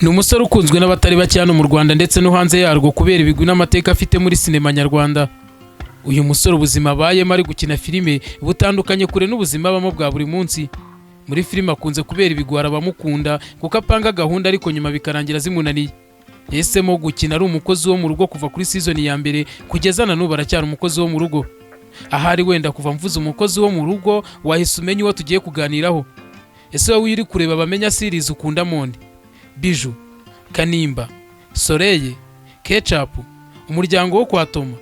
ni umusore ukunzwe n'abatari bake hano mu Rwanda ndetse no hanze yarwo kubera ibigwi n'amateka afite muri sinema nyarwanda. Uyu musore ubuzima abayemo ari gukina filime butandukanye kure n'ubuzima abamo bwa buri munsi. Muri filime akunze kubera ibigwara abamukunda kuko apanga gahunda ariko nyuma bikarangira zimunaniye. Yahisemo gukina ari umukozi wo mu rugo kuva kuri season ya mbere kugeza na n'ubu aracyari umukozi wo mu rugo. Ahari wenda kuva mvuze umukozi wo mu rugo wahise umenya uwo tugiye kuganiraho. Ese wowe uri kureba Bamenya series ukunda monde? Biju, Kanimba, Soleil, Ketchup, umuryango wo kwa Toma.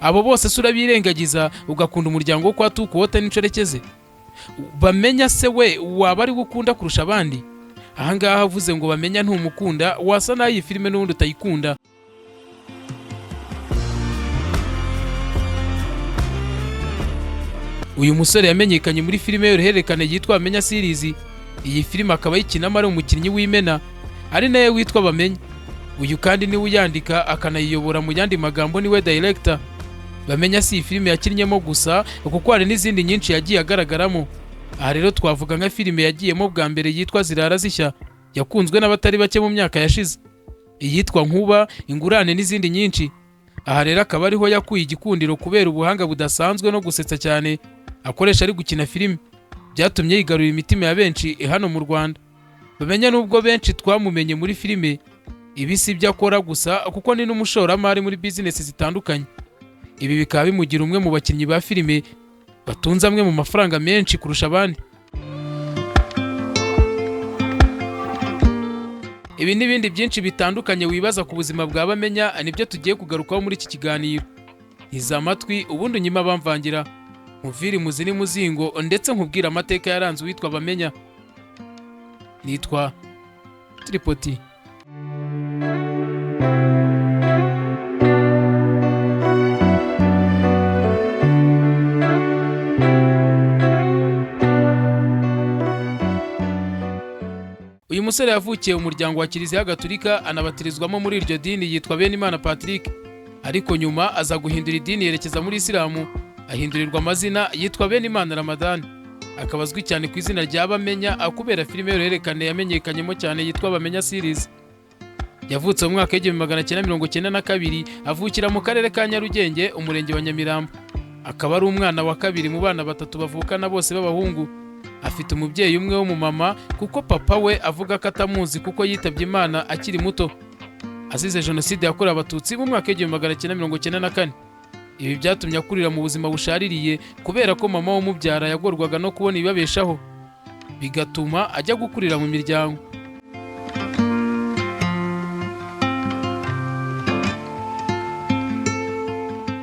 Abo bose sura birengagiza ugakunda umuryango wo kwa Tukuwota n'incerekeze. Bamenya se we waba ari gukunda kurusha abandi? Ahangaha avuze ngo Bamenya ntumukunda wasa nayo iyi filime n'ubundi utayikunda. Uyu musore yamenyekanye muri filime y'uruhererekane yitwa Bamenya series. Iyi filime akaba yikinamo ari umukinnyi w'imena ari naye witwa Bamenya. Uyu kandi niwe uyandika akanayiyobora mu yandi magambo niwe director. Bamenya si filime yakinnyemo gusa kuko hari n'izindi nyinshi yagiye agaragaramo. Aha rero twavuga nka filime yagiyemo bwa mbere yitwa Zirara Zishya yakunzwe n'abatari bake mu myaka yashize, iyitwa Nkuba, Ingurane n'izindi nyinshi. Aha rero akaba ariho yakuye igikundiro kubera ubuhanga budasanzwe no gusetsa cyane akoresha ari gukina filime, byatumye yigarurira imitima ya benshi hano mu Rwanda. Bamenya nubwo benshi twamumenye muri filime, ibi si byo akora gusa kuko ni n'umushoramari muri business zitandukanye. Ibi bikaba bimugira umwe mu bakinnyi ba filime batunze amwe mu mafaranga menshi kurusha abandi. Ibi n'ibindi byinshi bitandukanye wibaza ku buzima bwa Bamenya nibyo tugiye kugarukaho muri iki kiganiro. Iza amatwi ubundi unyima bamvangira muviri muzini muzingo ndetse nkubwira amateka yaranze witwa Bamenya. Nitwa Tripoti. Uyu musore yavukiye mu muryango wa Kiliziya Gatolika anabatirizwamo muri iryo dini yitwa Benimana Patrick, ariko nyuma aza guhindura idini yerekeza muri Isilamu ahindurirwa amazina yitwa Benimana Ramadan. Akaba azwi cyane ku izina rya Bamenya akubera filime y'uruhererekane yamenyekanyemo cyane yitwa Bamenya series. Yavutse mu mwaka w'1992 avukira mu karere ka Nyarugenge umurenge wa Nyamirambo. Akaba ari umwana wa kabiri mu bana batatu bavukana bose b'abahungu. Afite umubyeyi umwe wo mu mama kuko papa we avuga ko atamuzi kuko yitabye Imana akiri muto azize jenoside yakorewe abatutsi mu mwaka w'1994. Ibi byatumye akurira mu buzima bushaririye kubera ko mama w'umubyara yagorwaga no kubona ibibabeshaho, bigatuma ajya gukurira mu miryango.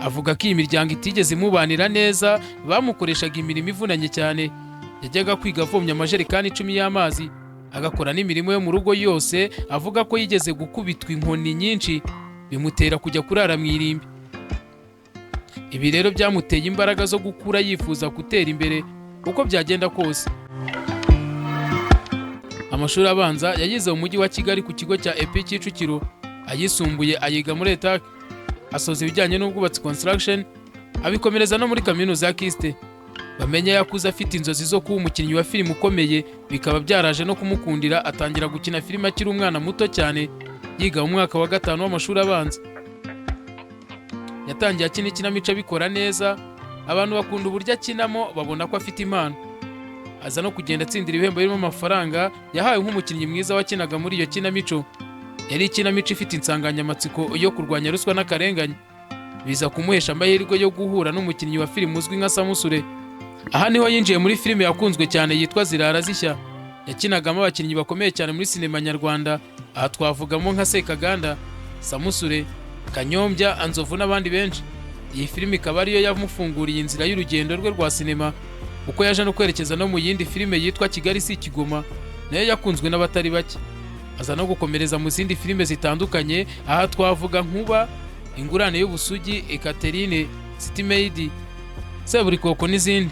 Avuga ko iyi miryango itigeze imubanira neza, bamukoreshaga imirimo ivunanye cyane. Yajyaga kwiga avomya amajerekani 10 y'amazi, agakora n'imirimo yo mu rugo yose. Avuga ko yigeze gukubitwa inkoni nyinshi bimutera kujya kurara mu irimbi. Ibi rero byamuteye imbaraga zo gukura yifuza gutera imbere uko byagenda kose. Amashuri abanza yayize mu mujyi wa Kigali ku kigo cya EP Kicukiro, ayisumbuye ayiga muri ETAC, asoza ibijyanye n'ubwubatsi construction, abikomereza no muri kaminuza ya Kiste. Bamenya yakuze afite inzozi zo kuba umukinnyi wa filime ukomeye, bikaba byaraje no kumukundira atangira gukina filime akiri umwana muto cyane yiga mu mwaka wa 5 w'amashuri abanza. Yatangiye akina ikinamico abikora neza, abantu bakunda uburyo akinamo babona ko afite impano. Aza no kugenda atsindira ibihembo birimo amafaranga yahawe nk'umukinnyi mwiza wakinaga muri iyo kinamico. Yari ikinamico ifite insanganyamatsiko yo kurwanya ruswa n'akarengane, biza kumuhesha amahirwe yo guhura n'umukinnyi wa filime uzwi nka Samusure. Aha niho yinjiye muri filime yakunzwe cyane yitwa Zirara Zishya. Yakinagamo abakinnyi bakomeye cyane muri sinema nyarwanda. Aha twavugamo nka Sekaganda, Samusure, Kanyombya, Anzovu n'abandi benshi. Iyi filime ikaba ariyo yamufunguriye inzira y'urugendo rwe rwa sinema uko yaje no kwerekeza no mu yindi filime yitwa Kigali si Kigoma, nayo yakunzwe n'abatari bake. Aza no gukomereza mu zindi filime zitandukanye. Aha twavuga Nkuba, Ingurane y'ubusugi, Ekaterine, City Maid, Seburikoko n'izindi.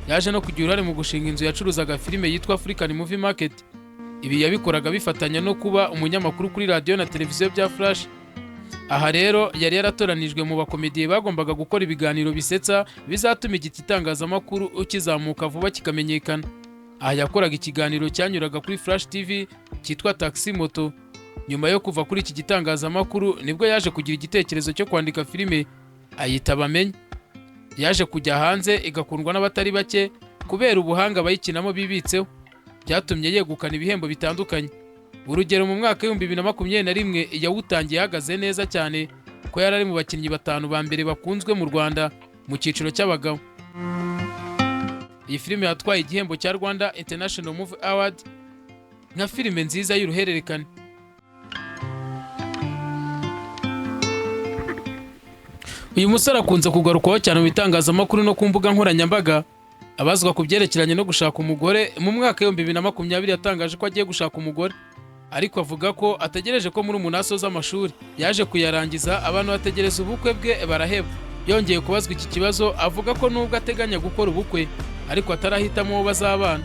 Yaje no kugira uruhare mu gushinga inzu yacuruzaga filime yitwa African Movie Market. Ibi yabikoraga bifatanya no kuba umunyamakuru kuri radio na televiziyo bya Flash. Aha rero yari yaratoranijwe mu bakomediye bagombaga gukora ibiganiro bisetsa bizatuma igiti itangazamakuru ukizamuka vuba kikamenyekana. aha yakoraga ikiganiro cyanyuraga kuri Flash TV cyitwa Taxi Moto. Nyuma yo kuva kuri iki gitangazamakuru nibwo yaje kugira igitekerezo cyo kwandika filime ayita Bamenye. Yaje kujya hanze igakundwa n'abatari bake kubera ubuhanga bayikinamo bibitseho, byatumye yegukana ibihembo bitandukanye. Urugero, mu mwaka wa 2021 yawutangiye ahagaze neza cyane ko yari ari mu bakinnyi 5 ba mbere bakunzwe mu Rwanda mu cyiciro cy'abagabo. Iyi filime yatwaye igihembo cya Rwanda International Movie Award nka filime nziza y'uruhererekane. Uyu musore akunze kugarukaho cyane mu bitangazamakuru no ku mbuga nkoranyambaga, abazwa ku byerekeranye no gushaka umugore. Mu mwaka wa 2020 yatangaje ko agiye gushaka umugore, ariko avuga ko ategereje ko muri asoza amashuri. Yaje kuyarangiza abantu bategereza ubukwe bwe baraheba. Yongeye kubazwa iki kibazo avuga ko nubwo ateganya gukora ubukwe ariko atarahitamo uwo bazabana,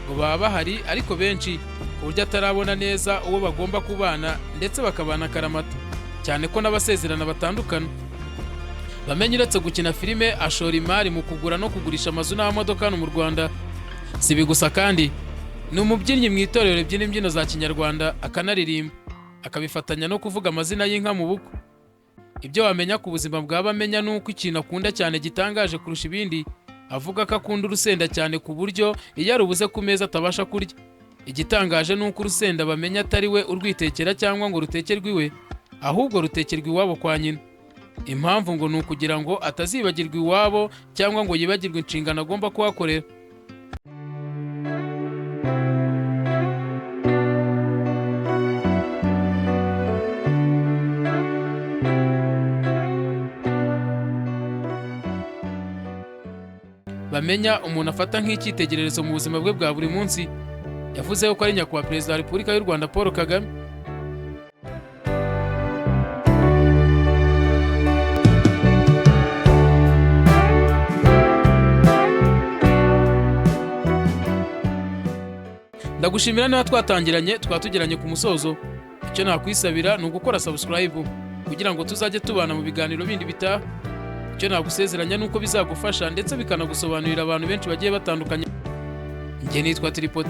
ngo baba bahari ariko benshi ku buryo atarabona neza uwo bagomba kubana ndetse bakabana akaramata, cyane ko n'abasezerana batandukana. Bamenye uretse gukina filime ashora imari mu kugura no kugurisha amazu n'amamodoka hano mu Rwanda. Si ibi gusa kandi ni umubyinnyi mu itorero ribyina imbyino za Kinyarwanda akanaririmba, akabifatanya no kuvuga amazina y'inka mu bukwe. Ibyo wamenya ku buzima bwa Bamenya ni uko ikintu akunda cyane gitangaje kurusha ibindi, avuga ko akunda urusenda cyane ku buryo iyo arubuze ku meza atabasha kurya. Igitangaje ni uko urusenda Bamenya atari we urwitekera cyangwa ngo rutekerwe iwe, ahubwo rutekerwa iwabo kwa nyina. Impamvu ngo ni ukugira ngo atazibagirwa iwabo cyangwa ngo yibagirwe inshingano agomba kuhakorera. Bamenya umuntu afata nk'icyitegererezo mu buzima bwe bwa buri munsi. Yavuze ko ari nyakubahwa Perezida wa Repubulika y'u Rwanda Paul Kagame. Ndagushimira niba twatangiranye twatugeranye ku musozo. Icyo nakwisabira ni ugukora subscribe kugira ngo tuzajye tubana mu biganiro bindi bitaha. Icyo nagusezeranya nuko bizagufasha ndetse bikanagusobanurira abantu benshi bagiye batandukanye. Njye nitwa Tripod.